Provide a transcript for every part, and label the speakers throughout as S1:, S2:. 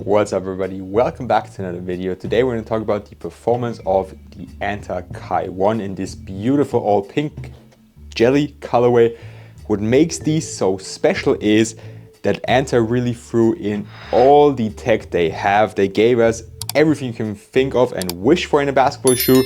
S1: What's up everybody, welcome back to another video. Today we're going to talk about the performance of the Anta KAI 1 in this beautiful all pink jelly colorway. What makes these so special is that Anta really threw in all the tech they have. They gave us everything you can think of and wish for in a basketball shoe,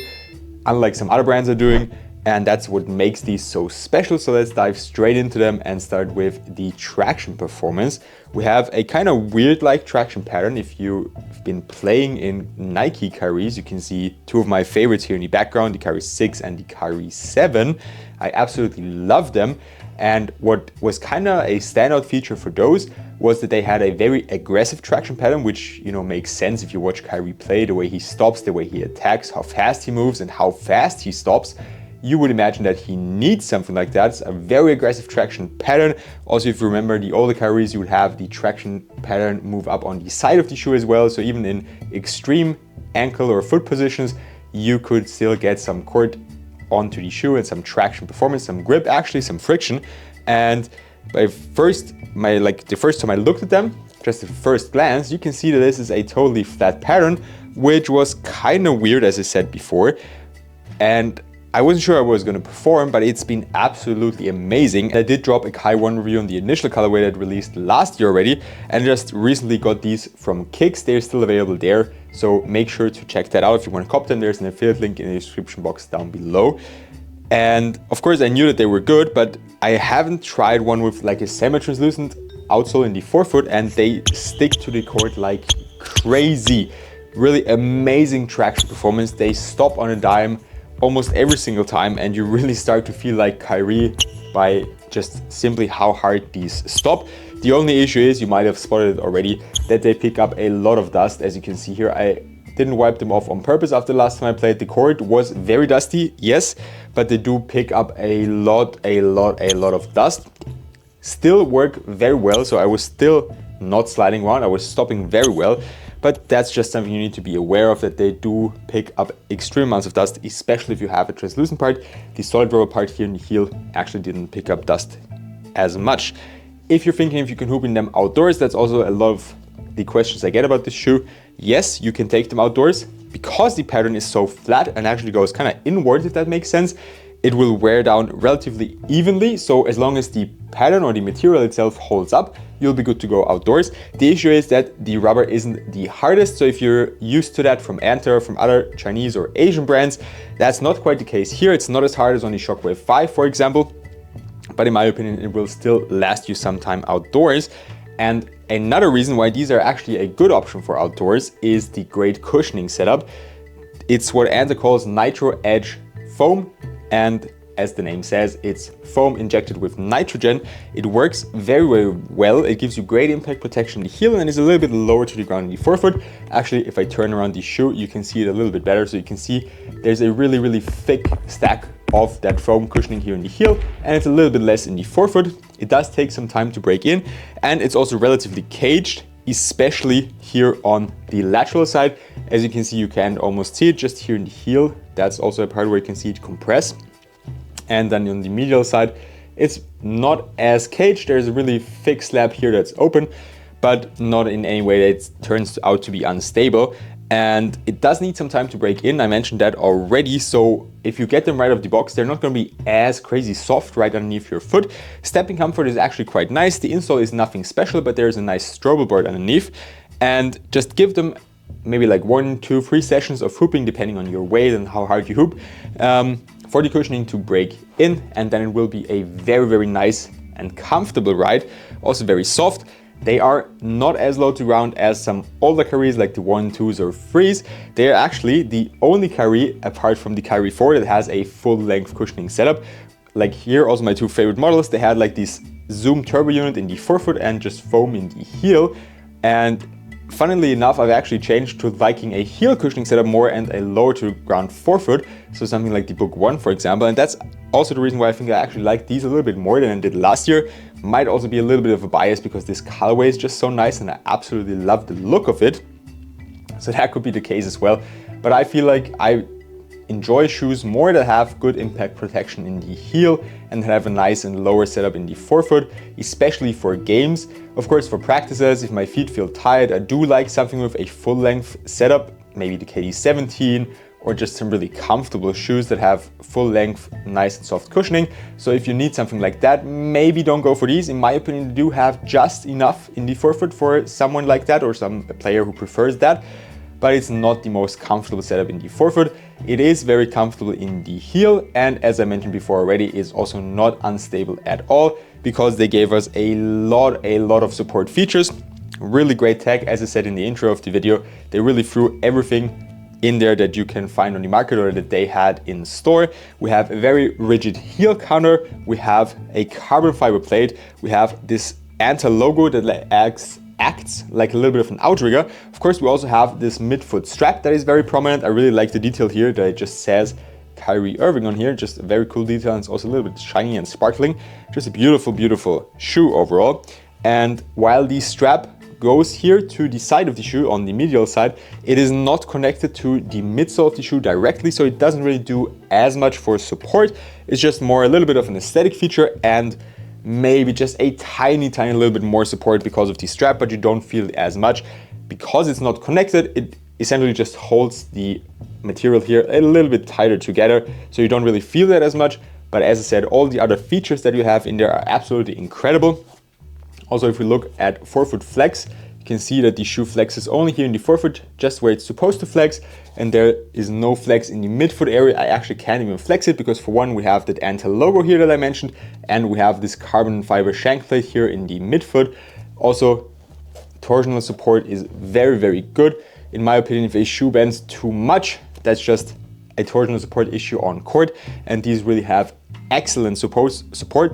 S1: unlike some other brands are doing. And that's what makes these so special. So let's dive straight into them and start with the traction performance. We have a kind of weird like traction pattern. If you've been playing in Nike Kairis, you can see two of my favorites here in the background, the Kairi 6 and the Kairi 7. I absolutely love them. And what was kind of a standout feature for those was that they had a very aggressive traction pattern, which, you know, makes sense if you watch Kairi play, the way he stops, the way he attacks, how fast he moves and how fast he stops. You would imagine that he needs something like that. It's a very aggressive traction pattern. Also, if you remember the older Kairis, you would have the traction pattern move up on the side of the shoe as well. So even in extreme ankle or foot positions, you could still get some court onto the shoe and some traction performance, some grip, actually some friction. And the first time I looked at them, just at first glance, you can see that this is a totally flat pattern, which was kind of weird, as I said before. And I wasn't sure I was going to perform, but it's been absolutely amazing. I did drop a KAI 1 review on the initial colorway that released last year already, and just recently got these from Kicks. They're still available there, so make sure to check that out if you want to cop them. There's an affiliate link in the description box down below. And of course I knew that they were good, but I haven't tried one with like a semi-translucent outsole in the forefoot, and they stick to the court like crazy. Really amazing traction performance. They stop on a dime almost every single time, and you really start to feel like Kairi by just simply how hard these stop. The only issue is, you might have spotted it already, that they pick up a lot of dust. As you can see here, I didn't wipe them off on purpose after the last time I played. The court was very dusty, yes, but they do pick up a lot of dust. Still work very well, so I was still not sliding around, I was stopping very well. But that's just something you need to be aware of, that they do pick up extreme amounts of dust, especially if you have a translucent part. The solid rubber part here in the heel actually didn't pick up dust as much. If you're thinking if you can hoop in them outdoors, that's also a lot of the questions I get about this shoe. Yes, you can take them outdoors. Because the pattern is so flat and actually goes kind of inward, if that makes sense, it will wear down relatively evenly. So as long as the pattern or the material itself holds up, you'll be good to go outdoors. The issue is that the rubber isn't the hardest. So if you're used to that from Anta or from other Chinese or Asian brands, that's not quite the case here. It's not as hard as on the Shockwave 5, for example, but in my opinion, it will still last you some time outdoors. And another reason why these are actually a good option for outdoors is the great cushioning setup. It's what Anta calls Nitro Edge foam. And as the name says, it's foam injected with nitrogen. It works very, very well. It gives you great impact protection in the heel and is a little bit lower to the ground in the forefoot. Actually, if I turn around the shoe, you can see it a little bit better. So you can see there's a really, really thick stack of that foam cushioning here in the heel, and it's a little bit less in the forefoot. It does take some time to break in, and it's also relatively caged, especially here on the lateral side. As you can see, you can almost see it just here in the heel. That's also a part where you can see it compress. And then on the medial side, it's not as caged. There's a really thick slab here that's open, but not in any way that it turns out to be unstable. And it does need some time to break in. I mentioned that already. So if you get them right off the box, they're not going to be as crazy soft right underneath your foot. Stepping comfort is actually quite nice. The insole is nothing special, but there's a nice strobe board underneath. And just give them maybe like 1, 2, 3 sessions of hooping, depending on your weight and how hard you hoop, for the cushioning to break in, and then it will be a very, very nice and comfortable ride. Also very soft. They are not as low to ground as some older Kairis like the 1, 2s or 3s. They are actually the only Kairi apart from the Kairi 4 that has a full length cushioning setup. Like here, also my two favorite models, they had like this Zoom turbo unit in the forefoot and just foam in the heel. And funnily enough, I've actually changed to liking a heel cushioning setup more and a lower to ground forefoot. So something like the Book 1, for example. And that's also the reason why I think I actually like these a little bit more than I did last year. Might also be a little bit of a bias because this colorway is just so nice and I absolutely love the look of it. So that could be the case as well. But I feel like I enjoy shoes more that have good impact protection in the heel and have a nice and lower setup in the forefoot, especially for games. Of course, for practices, if my feet feel tired, I do like something with a full length setup, maybe the KD17, or just some really comfortable shoes that have full length, nice and soft cushioning. So if you need something like that, maybe don't go for these. In my opinion, they do have just enough in the forefoot for someone like that or some player who prefers that, but it's not the most comfortable setup in the forefoot. It is very comfortable in the heel, and as I mentioned before already, is also not unstable at all because they gave us a lot of support features. Really great tech. As I said in the intro of the video, they really threw everything in there that you can find on the market or that they had in store. We have a very rigid heel counter. We have a carbon fiber plate. We have this Anta logo that acts like a little bit of an outrigger. Of course, we also have this midfoot strap that is very prominent. I really like the detail here that it just says Kyrie Irving on here. Just a very cool detail, and it's also a little bit shiny and sparkling. Just a beautiful shoe overall. And while the strap goes here to the side of the shoe on the medial side, it is not connected to the midsole of the shoe directly, so it doesn't really do as much for support. It's just more a little bit of an aesthetic feature and maybe just a tiny little bit more support because of the strap, but you don't feel it as much. Because it's not connected, it essentially just holds the material here a little bit tighter together, so you don't really feel that as much. But as I said, all the other features that you have in there are absolutely incredible. Also, if we look at forefoot flex, you can see that the shoe flexes only here in the forefoot, just where it's supposed to flex, and there is no flex in the midfoot area. I actually can't even flex it because, for one, we have that Anta logo here that I mentioned, and we have this carbon fiber shank plate here in the midfoot. Also, torsional support is very good. In my opinion, if a shoe bends too much, that's just a torsional support issue on court, and these really have excellent support,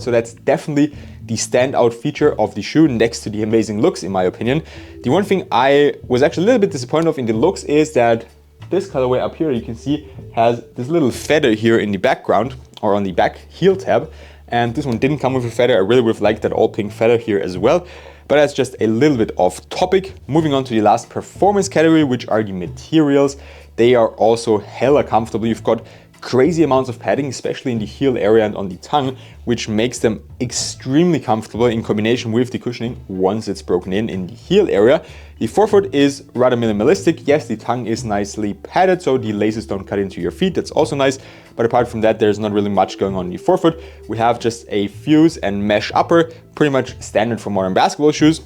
S1: so that's definitely the standout feature of the shoe next to the amazing looks, in my opinion. The one thing I was actually a little bit disappointed of in the looks is that this colorway up here, you can see, has this little feather here in the background or on the back heel tab, and this one didn't come with a feather. I really would have liked that all pink feather here as well, but that's just a little bit off topic. Moving on to the last performance category, which are the materials. They are also hella comfortable. You've got crazy amounts of padding, especially in the heel area and on the tongue, which makes them extremely comfortable in combination with the cushioning once it's broken in the heel area. The forefoot is rather minimalistic. Yes, the tongue is nicely padded, so the laces don't cut into your feet. That's also nice. But apart from that, there's not really much going on in the forefoot. We have just a fuse and mesh upper, pretty much standard for modern basketball shoes.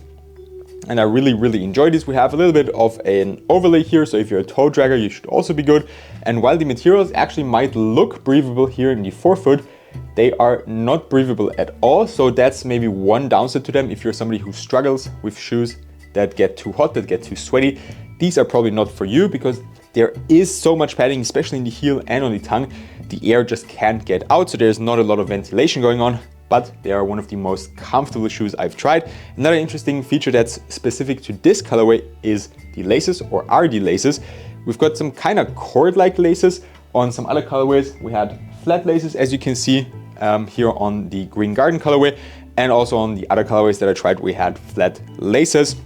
S1: And I really enjoy this. We have a little bit of an overlay here, so if you're a toe dragger, you should also be good. And while the materials actually might look breathable here in the forefoot, they are not breathable at all. So that's maybe one downside to them. If you're somebody who struggles with shoes that get too hot, that get too sweaty, these are probably not for you because there is so much padding, especially in the heel and on the tongue. The air just can't get out, so there's not a lot of ventilation going on. But they are one of the most comfortable shoes I've tried. Another interesting feature that's specific to this colorway is the laces, or are the laces. We've got some kind of cord-like laces. On some other colorways, we had flat laces, as you can see here on the Green Garden colorway, and also on the other colorways that I tried, we had flat laces.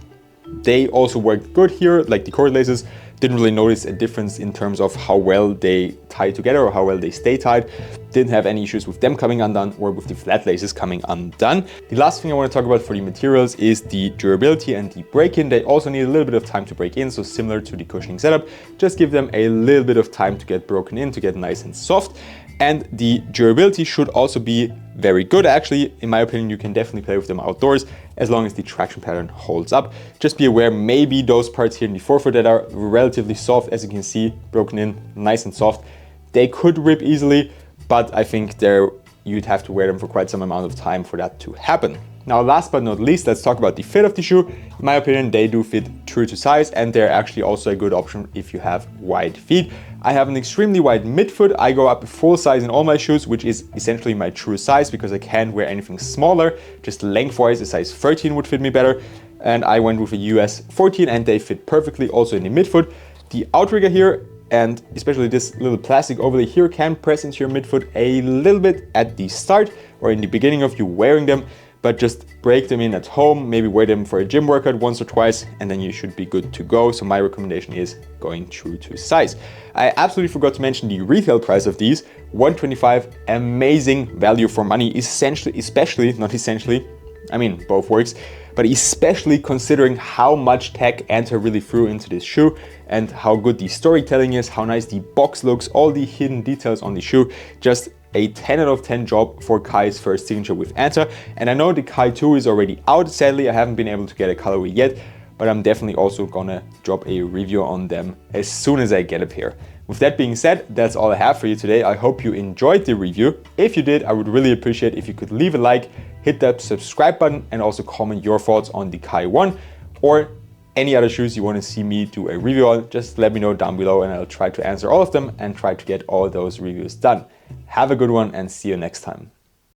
S1: They also worked good here, like the cord laces. Didn't really notice a difference in terms of how well they tie together or how well they stay tied. Didn't have any issues with them coming undone or with the flat laces coming undone. The last thing I want to talk about for the materials is the durability and the break-in. They also need a little bit of time to break in, so similar to the cushioning setup, just give them a little bit of time to get broken in, to get nice and soft. And the durability should also be very good. Actually, in my opinion, you can definitely play with them outdoors as long as the traction pattern holds up. Just be aware, maybe those parts here in the forefoot that are relatively soft, as you can see, broken in, nice and soft, they could rip easily, but I think you'd have to wear them for quite some amount of time for that to happen. Now, last but not least, let's talk about the fit of the shoe. In my opinion, they do fit true to size, and they're actually also a good option if you have wide feet. I have an extremely wide midfoot. I go up full size in all my shoes, which is essentially my true size because I can't wear anything smaller. Just lengthwise, a size 13 would fit me better. And I went with a US 14 and they fit perfectly also in the midfoot. The outrigger here, and especially this little plastic overlay here, can press into your midfoot a little bit at the start or in the beginning of you wearing them. but just break them in at home, maybe wear them for a gym workout once or twice, and then you should be good to go. So my recommendation is going true to size. I absolutely forgot to mention the retail price of these, $125, amazing value for money, both works, but especially considering how much tech Anta really threw into this shoe and how good the storytelling is, how nice the box looks, all the hidden details on the shoe. Just a 10 out of 10 job for Kai's first signature with Anta. And I know the Kai 2 is already out. Sadly, I haven't been able to get a colorway yet, but I'm definitely also gonna drop a review on them as soon as I get a pair. With that being said, that's all I have for you today. I hope you enjoyed the review. If you did, I would really appreciate if you could leave a like, hit that subscribe button, and also comment your thoughts on the Kai 1 or any other shoes you want to see me do a review on. Just let me know down below and I'll try to answer all of them and try to get all those reviews done. Have a good one and see you next time.